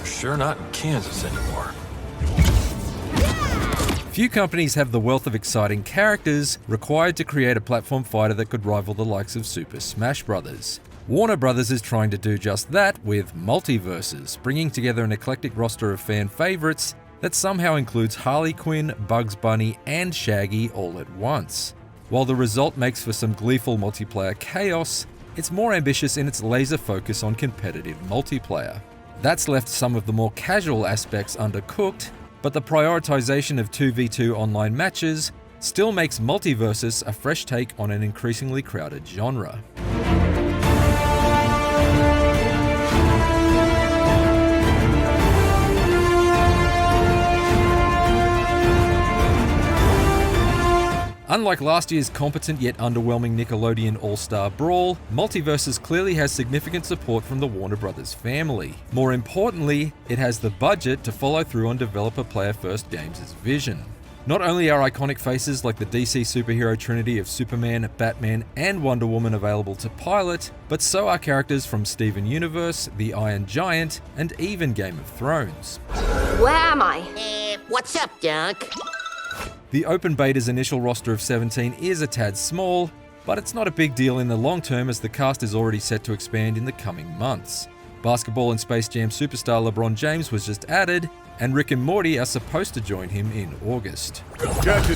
Sure not in Kansas anymore. Few companies have the wealth of exciting characters required to create a platform fighter that could rival the likes of Super Smash Bros. Warner Bros. Is trying to do just that with MultiVersus, bringing together an eclectic roster of fan favorites that somehow includes Harley Quinn, Bugs Bunny, and Shaggy all at once. While the result makes for some gleeful multiplayer chaos, it's more ambitious in its laser focus on competitive multiplayer. That's left some of the more casual aspects undercooked, but the prioritization of 2v2 online matches still makes MultiVersus a fresh take on an increasingly crowded genre. Unlike last year's competent yet underwhelming Nickelodeon All-Star Brawl, MultiVersus clearly has significant support from the Warner Bros. Family. More importantly, it has the budget to follow through on developer player-first games' vision. Not only are iconic faces like the DC superhero trinity of Superman, Batman, and Wonder Woman available to pilot, but so are characters from Steven Universe, The Iron Giant, and even Game of Thrones. Where am I? What's up, Doc? The open beta's initial roster of 17 is a tad small, but it's not a big deal in the long term as the cast is already set to expand in the coming months. Basketball and Space Jam superstar LeBron James was just added, and Rick and Morty are supposed to join him in August. Gotcha.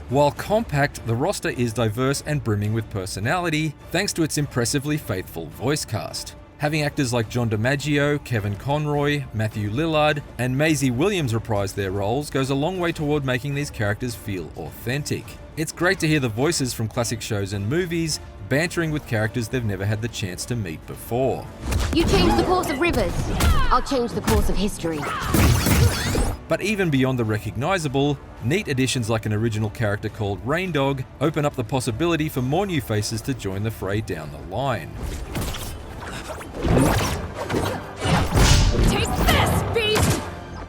While compact, the roster is diverse and brimming with personality, thanks to its impressively faithful voice cast. Having actors like John DiMaggio, Kevin Conroy, Matthew Lillard, and Maisie Williams reprise their roles goes a long way toward making these characters feel authentic. It's great to hear the voices from classic shows and movies bantering with characters they've never had the chance to meet before. You change the course of rivers. I'll change the course of history. But even beyond the recognizable, neat additions like an original character called Rain Dog open up the possibility for more new faces to join the fray down the line. Take this, beast!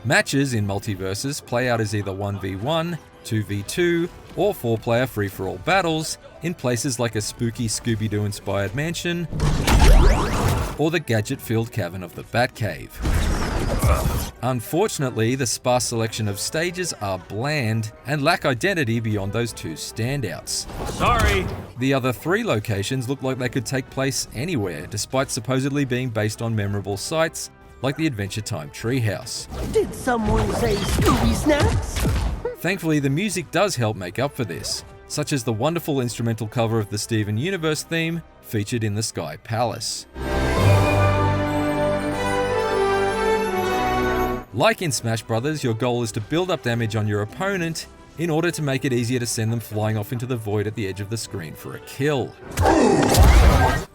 Matches in MultiVersus play out as either 1v1, 2v2, or 4-player free-for-all battles in places like a spooky Scooby-Doo inspired mansion or the gadget-filled cavern of the Batcave. Unfortunately, the sparse selection of stages are bland and lack identity beyond those two standouts. Sorry. The other 3 locations look like they could take place anywhere, despite supposedly being based on memorable sites like the Adventure Time Treehouse. Did someone say Scooby Snacks? Thankfully, the music does help make up for this, such as the wonderful instrumental cover of the Steven Universe theme featured in the Sky Palace. Like in Smash Bros., your goal is to build up damage on your opponent in order to make it easier to send them flying off into the void at the edge of the screen for a kill.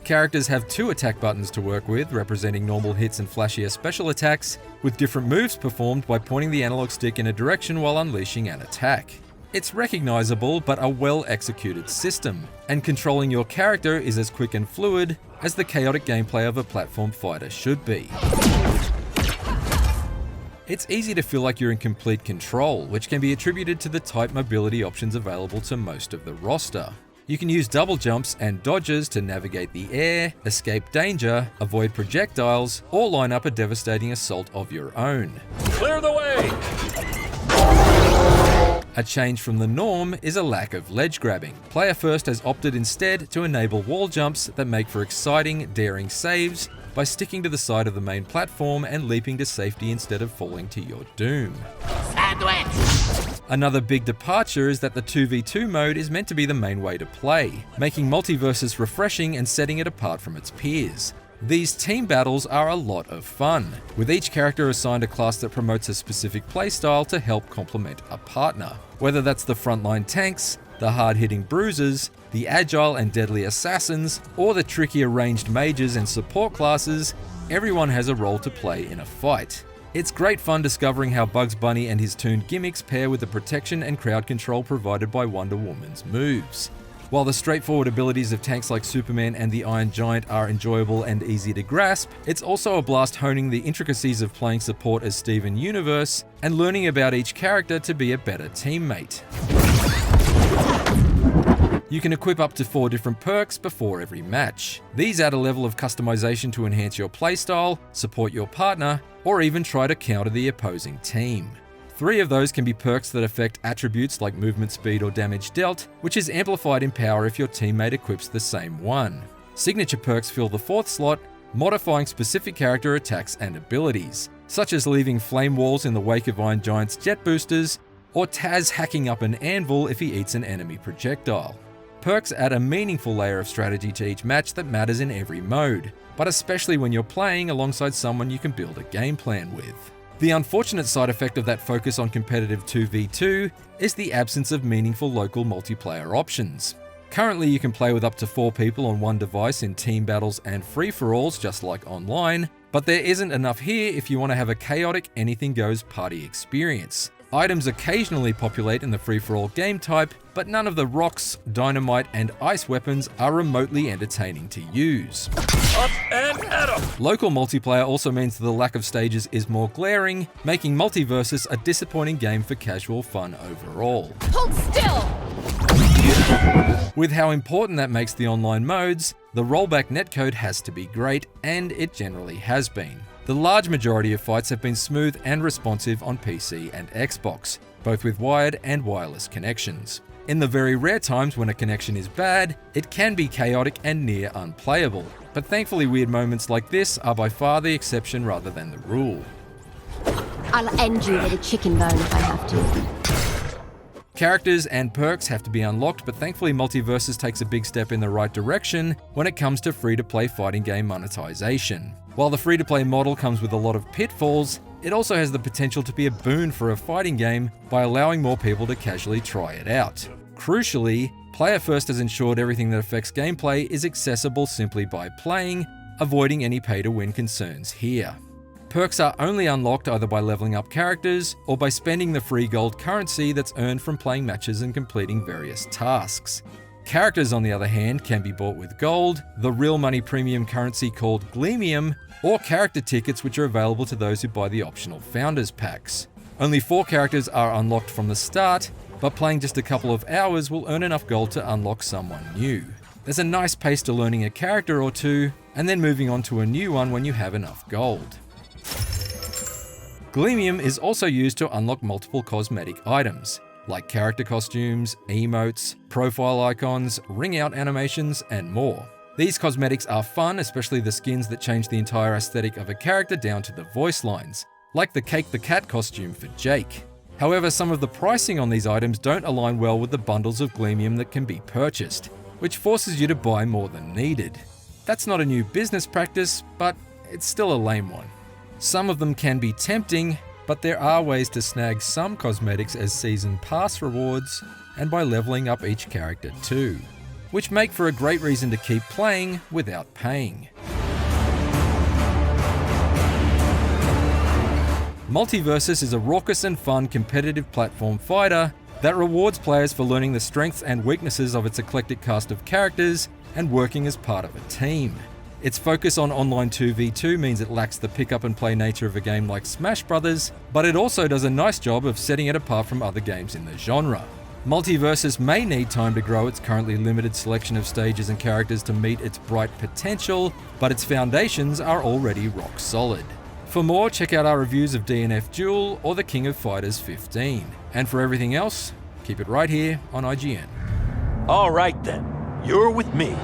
Characters have 2 attack buttons to work with, representing normal hits and flashier special attacks, with different moves performed by pointing the analog stick in a direction while unleashing an attack. It's recognizable but a well-executed system, and controlling your character is as quick and fluid as the chaotic gameplay of a platform fighter should be. It's easy to feel like you're in complete control, which can be attributed to the tight mobility options available to most of the roster. You can use double jumps and dodges to navigate the air, escape danger, avoid projectiles, or line up a devastating assault of your own. Clear the way. A change from the norm is a lack of ledge grabbing. Player First has opted instead to enable wall jumps that make for exciting, daring saves by sticking to the side of the main platform and leaping to safety instead of falling to your doom. Sandwich! Another big departure is that the 2v2 mode is meant to be the main way to play, making MultiVersus refreshing and setting it apart from its peers. These team battles are a lot of fun, with each character assigned a class that promotes a specific playstyle to help complement a partner. Whether that's the frontline tanks, the hard-hitting bruisers, the agile and deadly assassins, or the trickier ranged mages and support classes, everyone has a role to play in a fight. It's great fun discovering how Bugs Bunny and his tuned gimmicks pair with the protection and crowd control provided by Wonder Woman's moves. While the straightforward abilities of tanks like Superman and the Iron Giant are enjoyable and easy to grasp, it's also a blast honing the intricacies of playing support as Steven Universe and learning about each character to be a better teammate. You can equip up to 4 different perks before every match. These add a level of customization to enhance your playstyle, support your partner, or even try to counter the opposing team. 3 of those can be perks that affect attributes like movement speed or damage dealt, which is amplified in power if your teammate equips the same one. Signature perks fill the 4th slot, modifying specific character attacks and abilities, such as leaving flame walls in the wake of Iron Giant's jet boosters, or Taz hacking up an anvil if he eats an enemy projectile. Perks add a meaningful layer of strategy to each match that matters in every mode, but especially when you're playing alongside someone you can build a game plan with. The unfortunate side effect of that focus on competitive 2v2 is the absence of meaningful local multiplayer options. Currently, you can play with up to 4 people on one device in team battles and free-for-alls just like online, but there isn't enough here if you want to have a chaotic anything-goes party experience. Items occasionally populate in the free-for-all game type, but none of the rocks, dynamite, and ice weapons are remotely entertaining to use. Up and at 'em! Local multiplayer also means the lack of stages is more glaring, making MultiVersus a disappointing game for casual fun overall. Hold still! With how important that makes the online modes, the rollback netcode has to be great, and it generally has been. The large majority of fights have been smooth and responsive on PC and Xbox, both with wired and wireless connections. In the very rare times when a connection is bad, it can be chaotic and near unplayable, but thankfully weird moments like this are by far the exception rather than the rule. I'll end you with a chicken bone if I have to. Characters and perks have to be unlocked, but thankfully MultiVersus takes a big step in the right direction when it comes to free-to-play fighting game monetization. While the free-to-play model comes with a lot of pitfalls, it also has the potential to be a boon for a fighting game by allowing more people to casually try it out. Crucially, Player First has ensured everything that affects gameplay is accessible simply by playing, avoiding any pay-to-win concerns here. Perks are only unlocked either by leveling up characters or by spending the free gold currency that's earned from playing matches and completing various tasks. Characters, on the other hand, can be bought with gold, the real money premium currency called Gleamium, or character tickets which are available to those who buy the optional Founders Packs. Only 4 characters are unlocked from the start, but playing just a couple of hours will earn enough gold to unlock someone new. There's a nice pace to learning a character or two, and then moving on to a new one when you have enough gold. Gleamium is also used to unlock multiple cosmetic items, like character costumes, emotes, profile icons, ring out animations, and more. These cosmetics are fun, especially the skins that change the entire aesthetic of a character down to the voice lines, like the Cake the Cat costume for Jake. However, some of the pricing on these items don't align well with the bundles of Gleamium that can be purchased, which forces you to buy more than needed. That's not a new business practice, but it's still a lame one. Some of them can be tempting, but there are ways to snag some cosmetics as season pass rewards and by leveling up each character too, which make for a great reason to keep playing without paying. MultiVersus is a raucous and fun competitive platform fighter that rewards players for learning the strengths and weaknesses of its eclectic cast of characters and working as part of a team. Its focus on online 2v2 means it lacks the pick-up-and-play nature of a game like Smash Brothers, but it also does a nice job of setting it apart from other games in the genre. MultiVersus may need time to grow its currently limited selection of stages and characters to meet its bright potential, but its foundations are already rock solid. For more, check out our reviews of DNF Duel or The King of Fighters 15. And for everything else, keep it right here on IGN. All right then, you're with me.